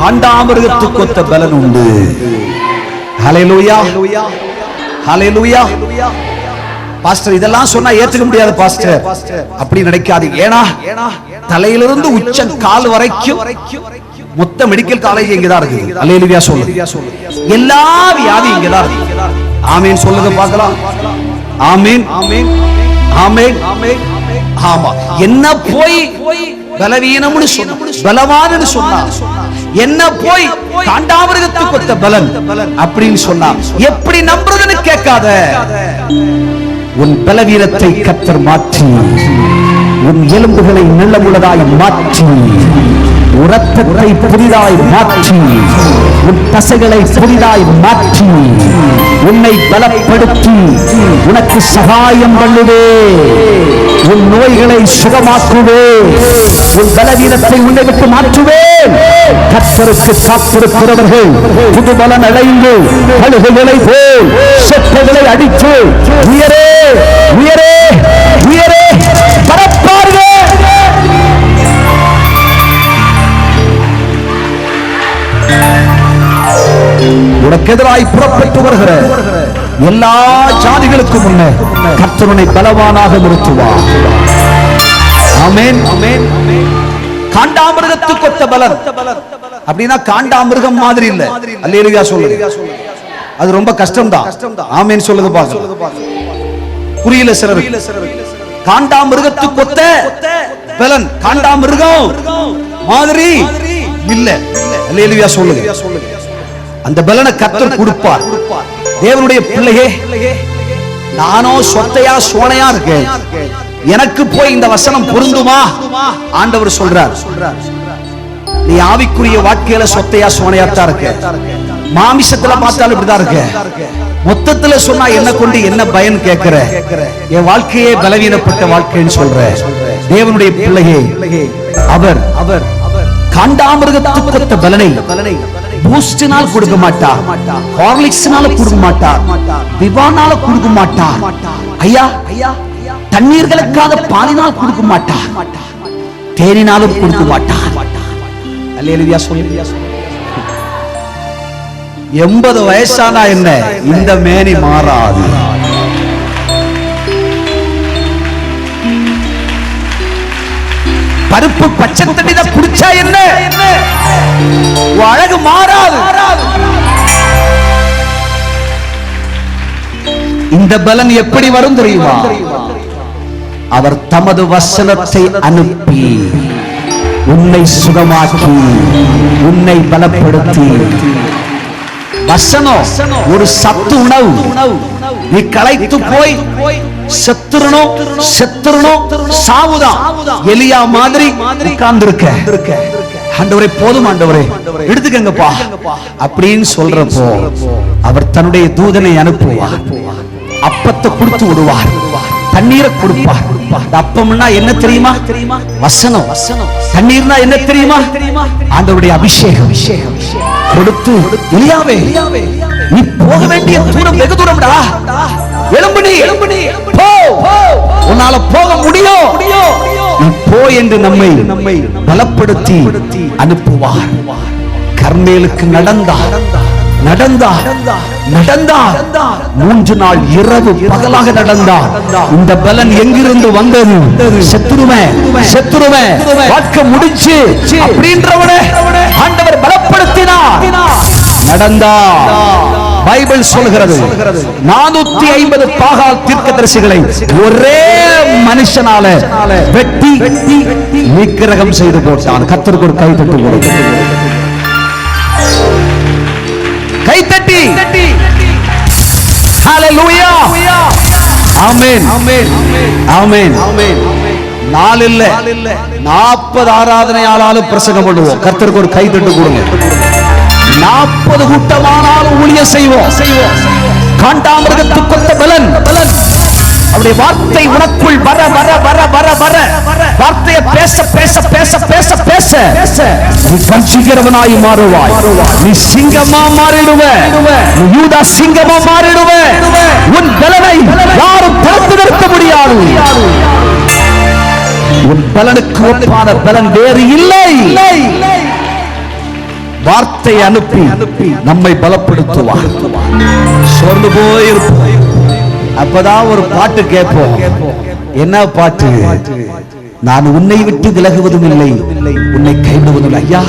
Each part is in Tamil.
காண்டாமிருகத்துக்கு ஒத்த பலன் உண்டு. ஹல்லேலூயா, ஹல்லேலூயா. பாஸ்டர் இதெல்லாம் சொன்னா ஏத்துக்க முடியாது பாஸ்டர், அப்படி நினைக்காதீங்க. ஏனா தலையிலிருந்து உச்சம் கால் வரைக்கும் மொத்த மெடிக்கல் காலேஜ் இங்கதான் இருக்கு. அல்லேலூயா சொல்லுங்க. எல்லா வியாதி இங்கதான் இருக்கு. ஆமென் சொல்லுங்க பார்க்கலாம். ஆமென், ஆமென், ஆமென், ஆமென். ஆமா, என்ன போய் பலவீனம்னு சொன்னா, பலவான்னு சொன்னா, என்ன போய் காண்டாமிருகத்துக்கு ஒத்த பலன் அப்படின்னு சொன்னா எப்படி நம்புறதுன்னு கேட்காத. உன் பலவீனத்தை கர்த்தர் மாற்றி, உன் எலும்புகளை நல்லமுள்ளதாய் மாற்றி, இரத்தத்தை புதிதாய் மாற்றி, உன் தசைகளை புதிதாய் மாற்றி, உன்னை பலப்படுத்தி உனக்கு சகாயம் பண்ணுவே, உன் நோய்களை சுகமாக்குவே, உன் பலவீனத்தை உன்னை விட்டு மாற்றுவேன். கர்த்தருக்கு காத்திருக்கிறவர்கள் புது பலன் அடைந்து கழுகுகளை போல் செட்டைகளை அடித்து உயரே உயரே உயரே பரப்பார்கள். உனக்கு எதிராய் புறப்பட்டு வருகிற எல்லா ஜாதிகளுக்கும் முன்னே கர்த்தருனை பலவானாக நிறுத்துவார். ஆமென், ஆமென். காண்டாமிருகத்துக்கு ஒத்த பலன் அப்படின்னா காண்டாமிருகம் மாதிரி இல்ல. அல்லேலூயா சொல்லுங்க. அது ரொம்ப கஷ்டம் தான். ஆமென் சொல்லுங்க பாருங்க. புரியல சிலர். காண்டாமிருகத்துக்கு ஒத்த பலன் காண்டாமிருகம் மாதிரி இல்ல. அல்லேலூயா சொல்லுங்க. அந்த பலனை கர்த்தர் கொடுப்பார். தேவனுடைய பிள்ளையே, நானோ சொத்தையா சோனையா இருக்கேன், எனக்கு போய் இந்த வசனம் பொருந்துமா? ஆண்டவர் சொல்றார், நீ ஆவிக்குரிய வாழ்க்கையில சொத்தையா சோனையாத்தான் இருக்க. மாமிசத்துல பார்த்தாலும் இப்படிதான் இருக்க. மொத்தத்துல சொன்னா என்ன கொண்டு என்ன பயன் கேட்கிற? என் வாழ்க்கையே பலவீனப்பட்ட வாழ்க்கைன்னு சொல்ற தேவனுடைய பிள்ளையே, அவர் காண்டாமிருகத்துக்கு ஒத்த பலனை பூஸ்டினால் கொடுக்க மாட்டார், ஹார்லிக்ஸ்னால கொடுக்க மாட்டார், விவானால கொடுக்க மாட்டார், ஐயா தண்ணீர்களுக்காக பாலினால் கொடுக்க மாட்டார், தேனினாலும் கொடுக்க மாட்டார். அல்லேலூயா சொல்லுங்க. 80 வயசானா என்ன, இந்த மேனி மாறாது. பருப்பு பச்சை தண்ணி தான் குடிச்சா என்ன, அழகு மாறாது. இந்த பலன் எப்படி வரும் தெரியுமா? அவர் தமது வசனத்தை அனுப்பி உன்னை சுகமாக்கி உன்னை பலப்படுத்தி. வசனம் ஒரு சத்து உணவு. நீ களைத்து போய் செத்துறணும் சாவுதான். எலியா மாதிரி உட்கார்ந்திருக்க. ஆண்டவரே போதும், ஆண்டவரே எடுத்துக்கங்கப்பா அப்படின்னு சொல்றப்போ அவர் தன்னுடைய தூதனை அனுப்புவார். அப்பத்தை கொடுத்து விடுவார், தண்ணீரை கொடுப்பார். அப்பம்னா என்ன தெரியுமா? வசனம். தண்ணீர்னா என்ன தெரியுமா? ஆண்டவருடைய அபிஷேகம் கொடுத்து, எலியாவே நீ போக வேண்டிய தூரம் வெகு தூரம்டா, எழும்பு போ, உன்னால போக முடியும், நீ போ என்று நம்மை பலப்படுத்தி அனுப்புவார். கர்மேலுக்கு நடந்தார் 3 நாள் இரவு பகலாக நடந்தார். இந்த பலன் எங்கிருந்து வந்தது? செத்துருவேன் வாழ்க்கை முடிச்சு அப்படின்றவனே ஆண்டவர் பலப்படுத்தினார். நடந்தார். பைபிள் சொல்கிறது 450 பாகால் தீர்க்கதரிசிகளை ஒரே மனுஷனால வெட்டி நிக்கிரகம் செய்து போட்டான். கர்த்தருக்கு ஒரு கை தட்டு கொடுங்க. கைத்தட்டி ஹல்லேலூயா, ஆமென், ஆமென். 4 இல்ல 40 ஆராதனை ஆளாலும் பிரசங்கம் பண்ணுவோம். கர்த்தருக்கு ஒரு கை தட்டு கொடுங்க. 40 கூட்டமானாலும் ஊழியம் செய்வோம். காண்டாமிருகத்துக்கு ஒத்த பலன். அவருடைய வார்த்தை உனக்குள் வர வர வர வர வர வார்த்தையை பேச பேச பேச பேச பேச நீ கர்ஜிக்கிறவனாய் மாறுவாய். நீ சிங்கமா மாறிடுவ. நீ யூதா சிங்கமா மாறிடுவ. உன் பலனை யாரும் தடுத்து நிறுத்த முடியாது. உன் பலனுக்கு ஒப்பான பலன் வேறு இல்லை. வார்த்தை அனுப்பி நம்மை பலப்படுத்துவார். சோர்ந்து போயிருப்போம், அப்பதான் ஒரு பாட்டு கேட்போம். என்ன பாட்டு? நான் உன்னை விட்டு விலகுவதும் இல்லை, உன்னை கைவிடுவதும் இல்லை. ஐயா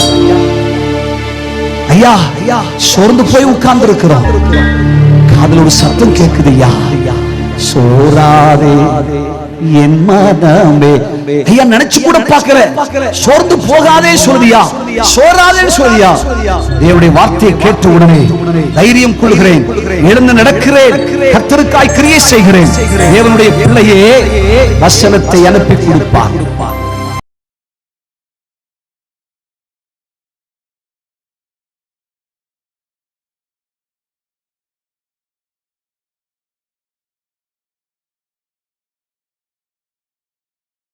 ஐயா ஐயா, சோர்ந்து போய் உட்கார்ந்து இருக்கிறோம், காதுல ஒரு சத்தம் கேட்குது. ஐயா சோராதே என் மனமே. ஐயா நினைச்சு கூட பார்க்கல, சோர்ந்து போகாதே சொல்றியா, சோராதே சொல்றியா. தேவனுடைய வார்த்தையை கேட்ட உடனே தைரியம் கொள்கிறேன், எழுந்து நடக்கிறேன், கர்த்தருக்காய் கிரியை செய்கிறேன். தேவனுடைய பிள்ளையே வசனத்தை அனுப்பி கொடுப்பார்.